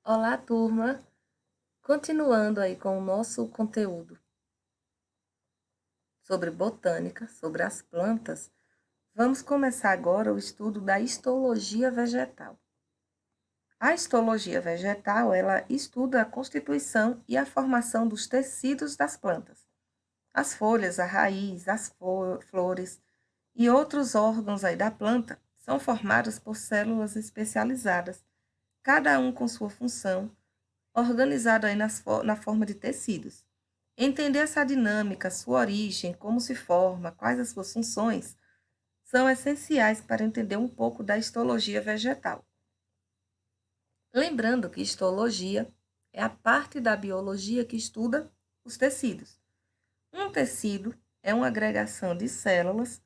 Olá, turma! Continuando aí com o nosso conteúdo sobre botânica, sobre as plantas, vamos começar agora o estudo da histologia vegetal. A histologia vegetal, ela estuda a constituição e a formação dos tecidos das plantas. As folhas, a raiz, as flores e outros órgãos aí da planta são formados por células especializadas, cada um com sua função, organizado aí na forma de tecidos. Entender essa dinâmica, sua origem, como se forma, quais as suas funções, são essenciais para entender um pouco da histologia vegetal. Lembrando que histologia é a parte da biologia que estuda os tecidos. Um tecido é uma agregação de células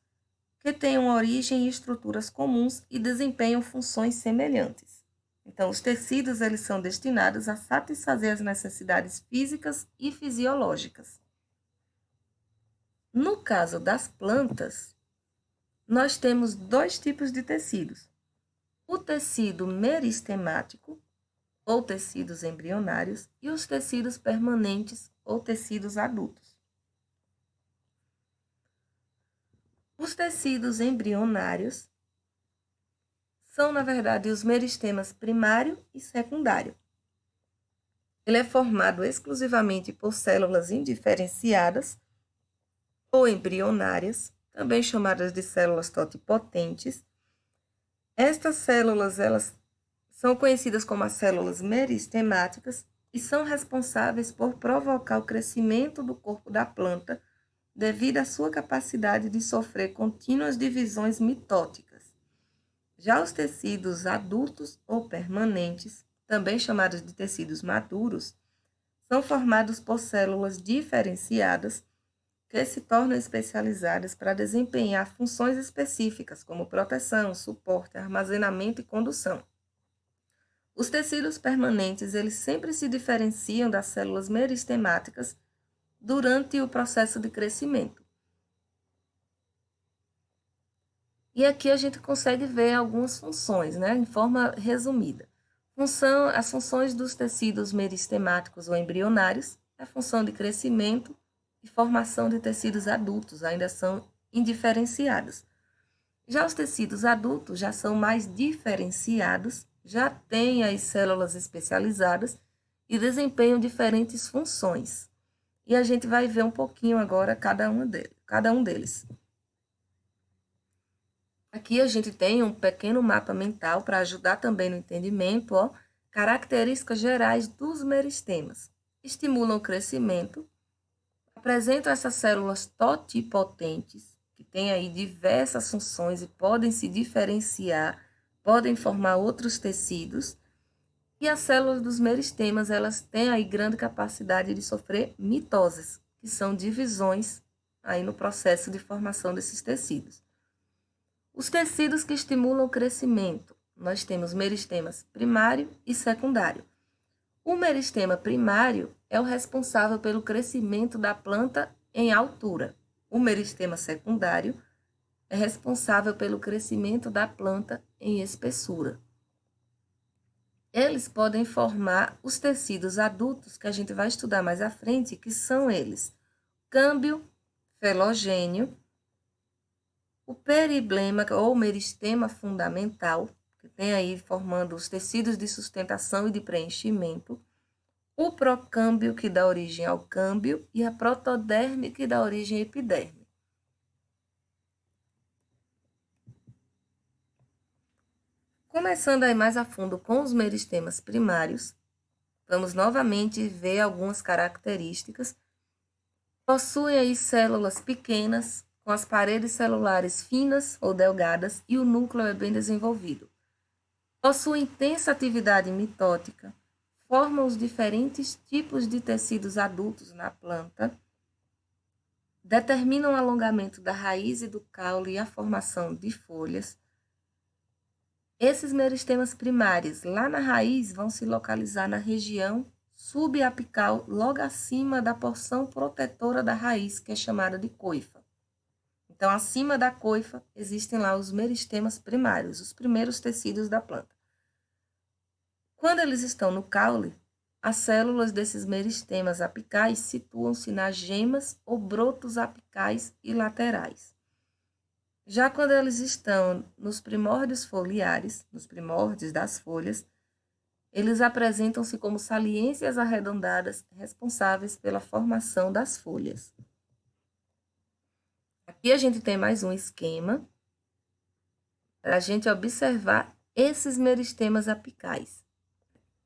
que têm uma origem e estruturas comuns e desempenham funções semelhantes. Então, os tecidos eles são destinados a satisfazer as necessidades físicas e fisiológicas. No caso das plantas, nós temos dois tipos de tecidos. O tecido meristemático, ou tecidos embrionários, e os tecidos permanentes, ou tecidos adultos. Os tecidos embrionários são, na verdade, os meristemas primário e secundário. Ele é formado exclusivamente por células indiferenciadas ou embrionárias, também chamadas de células totipotentes. Estas células, elas são conhecidas como as células meristemáticas e são responsáveis por provocar o crescimento do corpo da planta devido à sua capacidade de sofrer contínuas divisões mitóticas. Já os tecidos adultos ou permanentes, também chamados de tecidos maduros, são formados por células diferenciadas que se tornam especializadas para desempenhar funções específicas, como proteção, suporte, armazenamento e condução. Os tecidos permanentes, eles sempre se diferenciam das células meristemáticas durante o processo de crescimento. E aqui a gente consegue ver algumas funções, né, em forma resumida. As funções dos tecidos meristemáticos ou embrionários, a função de crescimento e formação de tecidos adultos ainda são indiferenciadas. Já os tecidos adultos já são mais diferenciados, já têm as células especializadas e desempenham diferentes funções. E a gente vai ver um pouquinho agora cada um deles. Aqui a gente tem um pequeno mapa mental para ajudar também no entendimento, ó, características gerais dos meristemas. Estimulam o crescimento, apresentam essas células totipotentes, que têm aí diversas funções e podem se diferenciar, podem formar outros tecidos. E as células dos meristemas, elas têm aí grande capacidade de sofrer mitoses, que são divisões aí no processo de formação desses tecidos. Os tecidos que estimulam o crescimento, nós temos meristemas primário e secundário. O meristema primário é o responsável pelo crescimento da planta em altura. O meristema secundário é responsável pelo crescimento da planta em espessura. Eles podem formar os tecidos adultos, que a gente vai estudar mais à frente, que são eles: câmbio felogênio, o periblema ou meristema fundamental, que tem aí formando os tecidos de sustentação e de preenchimento, o procâmbio, que dá origem ao câmbio, e a protoderme, que dá origem à epiderme. Começando aí mais a fundo com os meristemas primários, vamos novamente ver algumas características. Possuem aí células pequenas, com as paredes celulares finas ou delgadas e o núcleo é bem desenvolvido. Possuem intensa atividade mitótica, formam os diferentes tipos de tecidos adultos na planta, determinam o alongamento da raiz e do caule e a formação de folhas. Esses meristemas primários, lá na raiz, vão se localizar na região subapical, logo acima da porção protetora da raiz, que é chamada de coifa. Então, acima da coifa, existem lá os meristemas primários, os primeiros tecidos da planta. Quando eles estão no caule, as células desses meristemas apicais situam-se nas gemas ou brotos apicais e laterais. Já quando eles estão nos primórdios foliares, nos primórdios das folhas, eles apresentam-se como saliências arredondadas responsáveis pela formação das folhas. Aqui a gente tem mais um esquema para a gente observar esses meristemas apicais.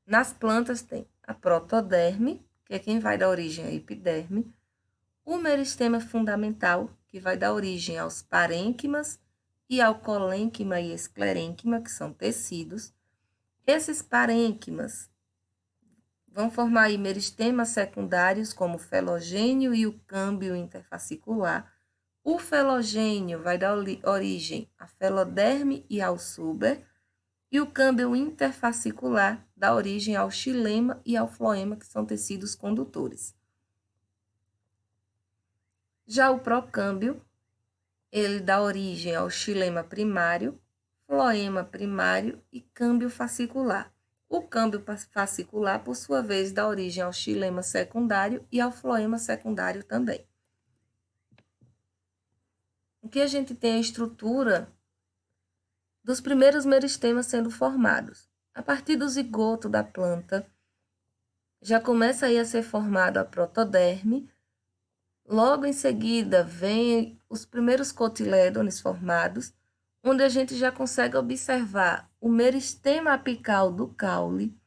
Nas plantas tem a protoderme, que é quem vai dar origem à epiderme, o meristema fundamental, que vai dar origem aos parênquimas e ao colênquima e esclerênquima, que são tecidos. Esses parênquimas vão formar aí meristemas secundários, como o felogênio e o câmbio interfascicular. O felogênio vai dar origem à feloderme e ao suber, e o câmbio interfascicular dá origem ao xilema e ao floema, que são tecidos condutores. Já o procâmbio, ele dá origem ao xilema primário, floema primário e câmbio fascicular. O câmbio fascicular, por sua vez, dá origem ao xilema secundário e ao floema secundário também. Aqui a gente tem a estrutura dos primeiros meristemas sendo formados. A partir do zigoto da planta, já começa aí a ser formado a protoderme. Logo em seguida, vem os primeiros cotilédones formados, onde a gente já consegue observar o meristema apical do caule,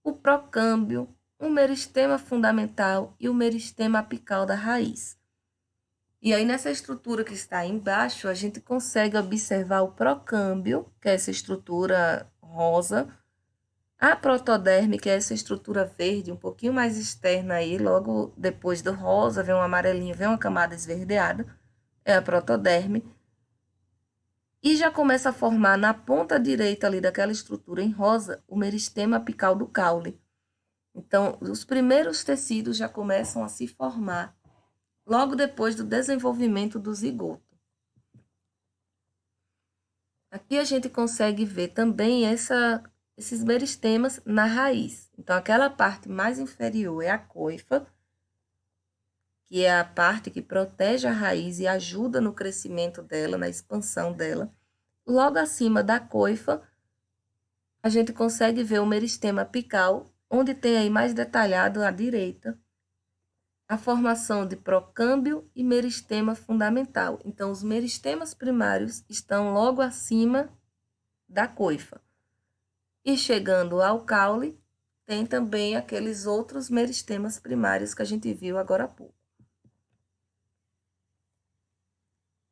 o procâmbio, o meristema fundamental e o meristema apical da raiz. E aí, nessa estrutura que está aí embaixo, a gente consegue observar o procâmbio, que é essa estrutura rosa, a protoderme, que é essa estrutura verde, um pouquinho mais externa aí, logo depois do rosa, vem um amarelinho, vem uma camada esverdeada, é a protoderme. E já começa a formar na ponta direita ali daquela estrutura em rosa, o meristema apical do caule. Então, os primeiros tecidos já começam a se formar logo depois do desenvolvimento do zigoto. Aqui a gente consegue ver também esses meristemas na raiz. Então, aquela parte mais inferior é a coifa, que é a parte que protege a raiz e ajuda no crescimento dela, na expansão dela. Logo acima da coifa, a gente consegue ver o meristema apical, onde tem aí mais detalhado à direita a formação de procâmbio e meristema fundamental. Então, os meristemas primários estão logo acima da coifa. E chegando ao caule, tem também aqueles outros meristemas primários que a gente viu agora há pouco.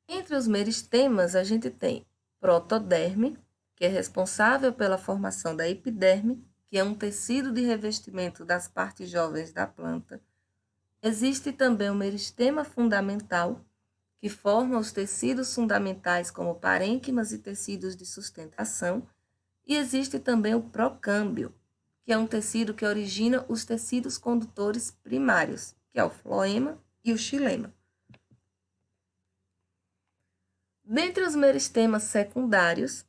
Entre os meristemas, a gente tem protoderme, que é responsável pela formação da epiderme, que é um tecido de revestimento das partes jovens da planta. Existe também o meristema fundamental, que forma os tecidos fundamentais como parênquimas e tecidos de sustentação, e existe também o procâmbio, que é um tecido que origina os tecidos condutores primários, que é o floema e o xilema. Dentre os meristemas secundários,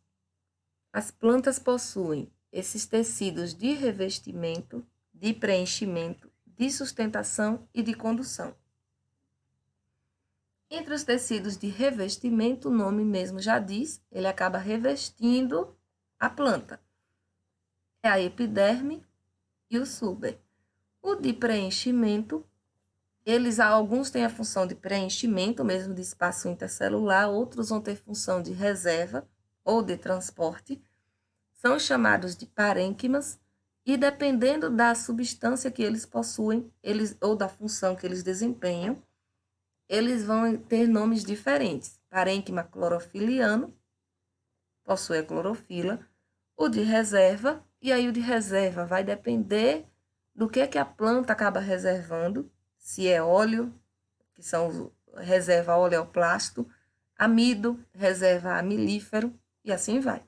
as plantas possuem esses tecidos de revestimento, de preenchimento, de sustentação e de condução. Entre os tecidos de revestimento, o nome mesmo já diz, ele acaba revestindo a planta. É a epiderme e o suber. O de preenchimento, alguns têm a função de preenchimento, mesmo de espaço intercelular, outros vão ter função de reserva ou de transporte. São chamados de parênquimas, e dependendo da substância que eles possuem, ou da função que eles desempenham, eles vão ter nomes diferentes. Parênquima clorofiliano, possui a clorofila, o de reserva, e aí o de reserva vai depender do que a planta acaba reservando, se é óleo, que são reserva oleoplasto, amido, reserva amilífero, e assim vai.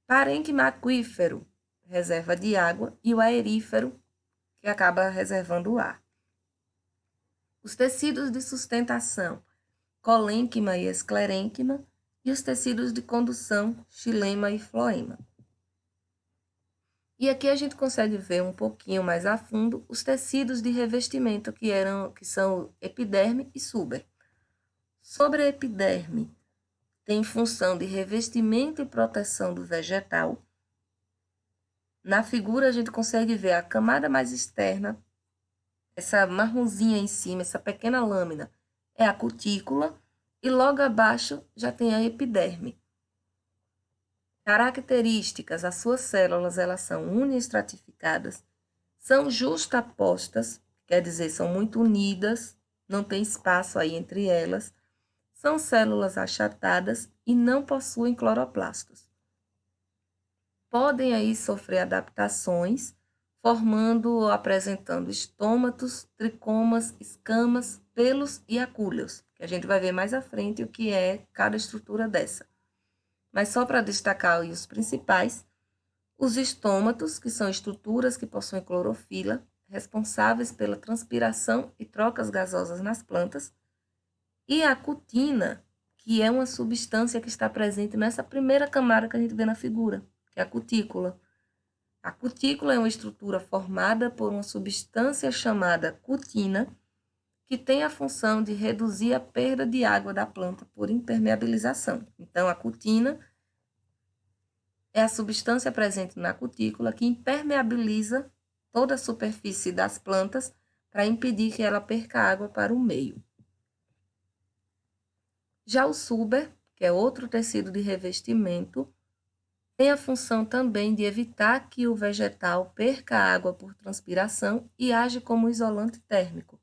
Parênquima aquífero, reserva de água, e o aerífero, que acaba reservando o ar. Os tecidos de sustentação, colênquima e esclerênquima, e os tecidos de condução, xilema e floema. E aqui a gente consegue ver um pouquinho mais a fundo os tecidos de revestimento que são epiderme e suber. Sobre a epiderme, tem função de revestimento e proteção do vegetal. Na figura a gente consegue ver a camada mais externa, essa marronzinha em cima, essa pequena lâmina, é a cutícula, e logo abaixo já tem a epiderme. Características, as suas células elas são uniestratificadas, são justapostas, quer dizer, são muito unidas, não tem espaço aí entre elas, são células achatadas e não possuem cloroplastos. Podem aí sofrer adaptações, formando ou apresentando estômatos, tricomas, escamas, pelos e acúleos, que a gente vai ver mais à frente o que é cada estrutura dessa. Mas só para destacar os principais, os estômatos, que são estruturas que possuem clorofila, responsáveis pela transpiração e trocas gasosas nas plantas, e a cutina, que é uma substância que está presente nessa primeira camada que a gente vê na figura, que é a cutícula. A cutícula é uma estrutura formada por uma substância chamada cutina, que tem a função de reduzir a perda de água da planta por impermeabilização. Então, a cutina é a substância presente na cutícula que impermeabiliza toda a superfície das plantas para impedir que ela perca água para o meio. Já o suber, que é outro tecido de revestimento, tem a função também de evitar que o vegetal perca água por transpiração e age como isolante térmico.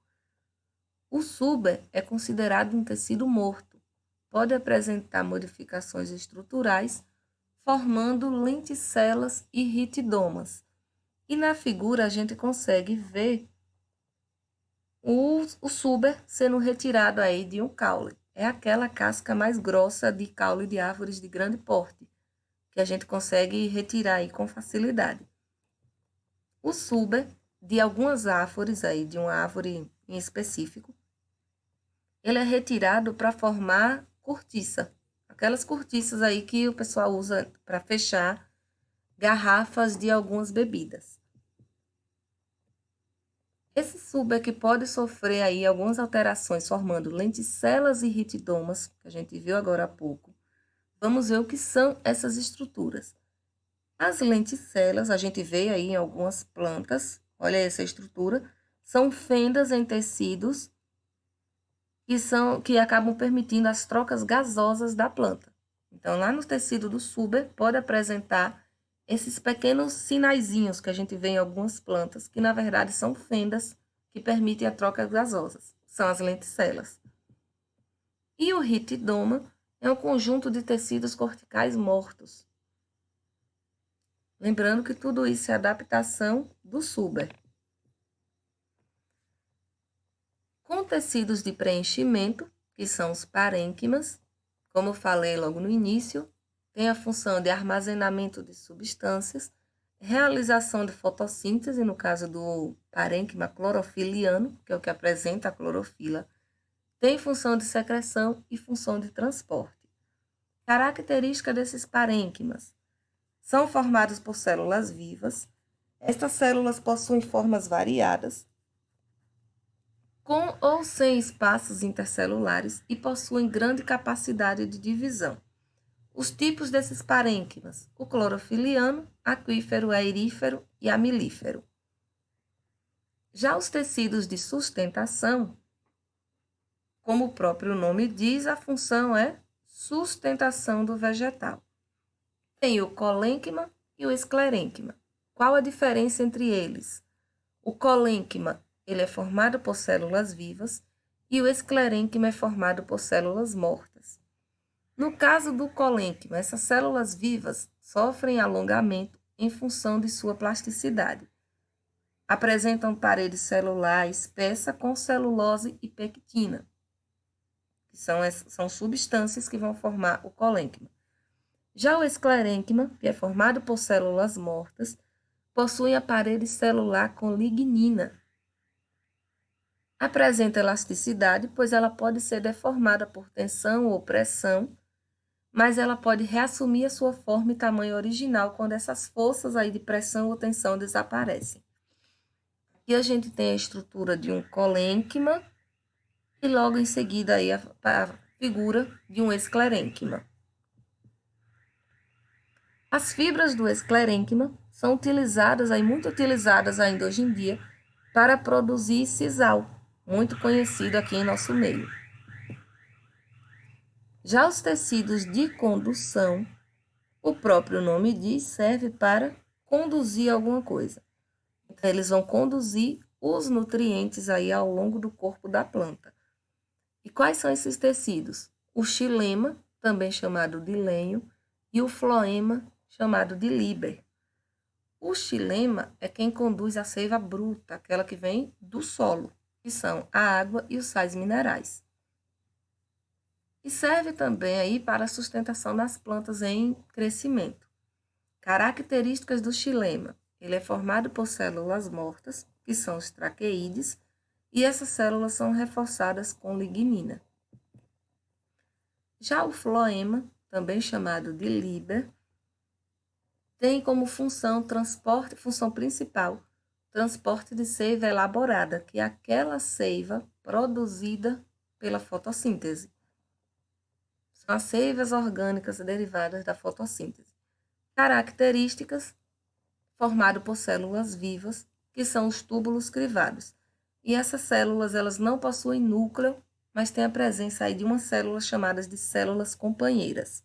O suber é considerado um tecido morto, pode apresentar modificações estruturais, formando lenticelas e ritidomas. E na figura a gente consegue ver o suber sendo retirado aí de um caule. É aquela casca mais grossa de caule de árvores de grande porte, que a gente consegue retirar aí com facilidade. O suber de algumas árvores aí, de uma árvore em específico, ele é retirado para formar cortiça. Aquelas cortiças aí que o pessoal usa para fechar garrafas de algumas bebidas. Esse suber que pode sofrer aí algumas alterações, formando lenticelas e ritidomas, que a gente viu agora há pouco. Vamos ver o que são essas estruturas. As lenticelas, a gente vê aí em algumas plantas, olha essa estrutura, são fendas em tecidos que acabam permitindo as trocas gasosas da planta. Então, lá no tecido do suber, pode apresentar esses pequenos sinaizinhos que a gente vê em algumas plantas, que na verdade são fendas que permitem a troca gasosas, são as lenticelas. E o ritidoma é um conjunto de tecidos corticais mortos. Lembrando que tudo isso é adaptação do suber. Com tecidos de preenchimento, que são os parênquimas, como falei logo no início, tem a função de armazenamento de substâncias, realização de fotossíntese, no caso do parênquima clorofiliano, que é o que apresenta a clorofila, tem função de secreção e função de transporte. Característica desses parênquimas: são formados por células vivas. Estas células possuem formas variadas, com ou sem espaços intercelulares e possuem grande capacidade de divisão. Os tipos desses parênquimas: o clorofiliano, aquífero, aerífero e amilífero. Já os tecidos de sustentação, como o próprio nome diz, a função é sustentação do vegetal. Tem o colênquima e o esclerênquima. Qual a diferença entre eles? O colênquima ele é formado por células vivas e o esclerênquima é formado por células mortas. No caso do colênquima, essas células vivas sofrem alongamento em função de sua plasticidade. Apresentam parede celular espessa com celulose e pectina, que são substâncias que vão formar o colênquima. Já o esclerênquima, que é formado por células mortas, possui a parede celular com lignina. Apresenta elasticidade, pois ela pode ser deformada por tensão ou pressão, mas ela pode reassumir a sua forma e tamanho original quando essas forças aí de pressão ou tensão desaparecem. Aqui a gente tem a estrutura de um colênquima e logo em seguida aí a figura de um esclerênquima. As fibras do esclerênquima são utilizadas, muito utilizadas ainda hoje em dia, para produzir sisal, muito conhecido aqui em nosso meio. Já os tecidos de condução, o próprio nome diz, serve para conduzir alguma coisa. Então, eles vão conduzir os nutrientes aí ao longo do corpo da planta. E quais são esses tecidos? O xilema, também chamado de lenho, e o floema, chamado de liber. O xilema é quem conduz a seiva bruta, aquela que vem do solo, que são a água e os sais minerais. E serve também aí para a sustentação das plantas em crescimento. Características do xilema. Ele é formado por células mortas, que são os traqueídeos, e essas células são reforçadas com lignina. Já o floema, também chamado de liber, tem como função principal, transporte de seiva elaborada, que é aquela seiva produzida pela fotossíntese. São as seivas orgânicas derivadas da fotossíntese. Características, formado por células vivas, que são os túbulos crivados. E essas células, elas não possuem núcleo, mas têm a presença aí de uma célula chamada de células companheiras.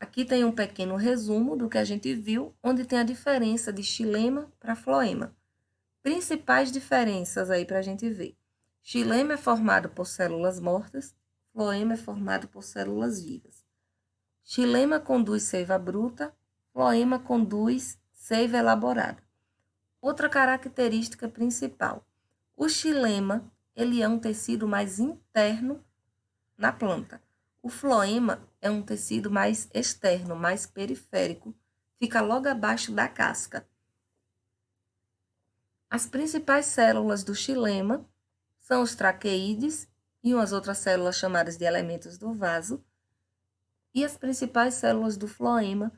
Aqui tem um pequeno resumo do que a gente viu, onde tem a diferença de xilema para floema. Principais diferenças aí para a gente ver. Xilema é formado por células mortas, floema é formado por células vivas. Xilema conduz seiva bruta, floema conduz seiva elaborada. Outra característica principal. O xilema, ele é um tecido mais interno na planta. O floema é um tecido mais externo, mais periférico, fica logo abaixo da casca. As principais células do xilema são os traqueídeos e umas outras células chamadas de elementos do vaso. E as principais células do floema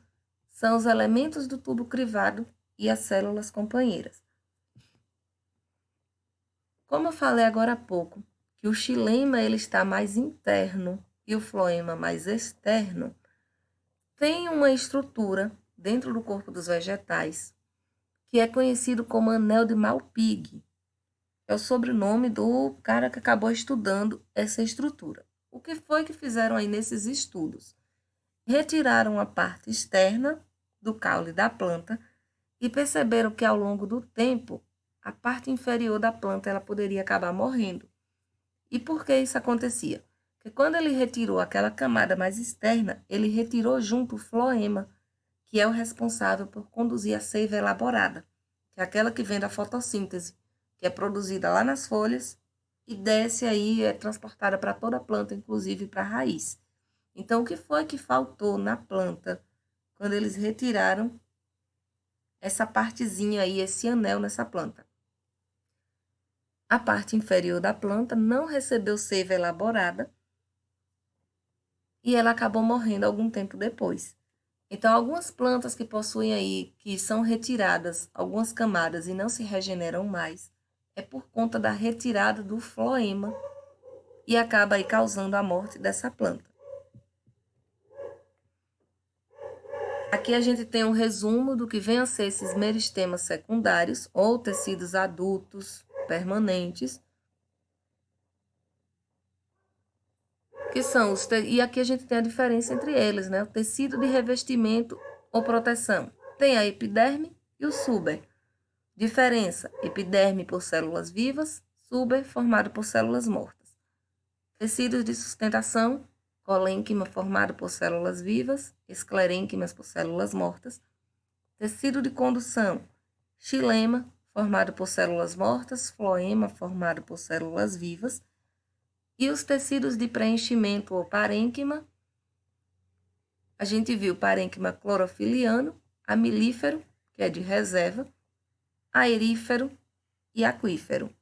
são os elementos do tubo crivado e as células companheiras. Como eu falei agora há pouco, que o xilema ele está mais interno e o floema mais externo, tem uma estrutura dentro do corpo dos vegetais que é conhecido como anel de Malpighi. É o sobrenome do cara que acabou estudando essa estrutura. O que foi que fizeram aí nesses estudos? Retiraram a parte externa do caule da planta e perceberam que ao longo do tempo a parte inferior da planta ela poderia acabar morrendo. E por que isso acontecia? Porque quando ele retirou aquela camada mais externa, ele retirou junto o floema, que é o responsável por conduzir a seiva elaborada, que é aquela que vem da fotossíntese, que é produzida lá nas folhas e desce aí, é transportada para toda a planta, inclusive para a raiz. Então, o que foi que faltou na planta quando eles retiraram essa partezinha aí, esse anel nessa planta? A parte inferior da planta não recebeu seiva elaborada e ela acabou morrendo algum tempo depois. Então, algumas plantas que possuem aí, que são retiradas algumas camadas e não se regeneram mais, é por conta da retirada do floema e acaba aí causando a morte dessa planta. Aqui a gente tem um resumo do que vem a ser esses meristemas secundários ou tecidos adultos permanentes, que são os e aqui a gente tem a diferença entre eles, né? O tecido de revestimento ou proteção. Tem a epiderme e o suber. Diferença: epiderme por células vivas, suber formado por células mortas. Tecidos de sustentação: colênquima formado por células vivas, esclerênquimas por células mortas. Tecido de condução: xilema formado por células mortas, floema formado por células vivas. E os tecidos de preenchimento ou parênquima, a gente viu parênquima clorofiliano, amilífero, que é de reserva, aerífero e aquífero.